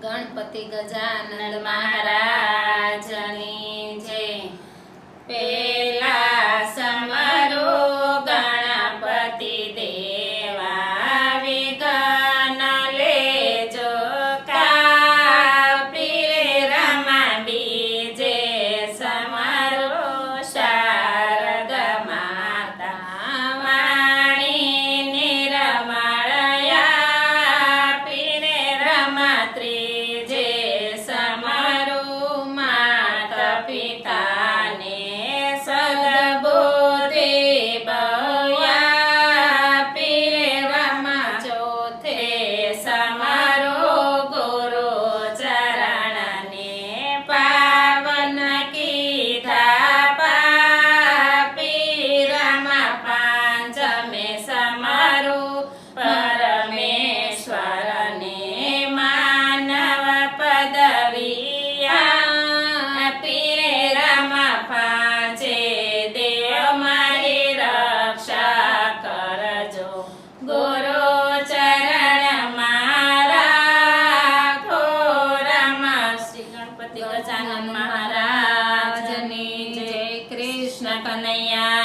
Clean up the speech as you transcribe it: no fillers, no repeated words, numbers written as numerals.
ગણપતિ ગજાનંદ મહારાજની જય। પેલા સમરો ગણપતિ દેવા વિઘ્ન લેજો કાપી રે રમા બીજે સમરો શારદ માતા વાણી નિરમળયા પીરે રમા ત્રીજે સમરો માતા પિતાને સદબુદ્ધિ બહુયા પીરે રમા ચોથે સમરો ગુરુ ચરણને પાવન કીધા પાપી રમા પાંચમે સમરો પરમેશ્વરને માનવ પદવિયા પીરે રમા પાંચે દેવ મારી રક્ષા કરજો ગુરુ ચરણ મારા રમા શ્રી ગણપતિ ગજાનન મહારાજની જય। કૃષ્ણ કનૈયા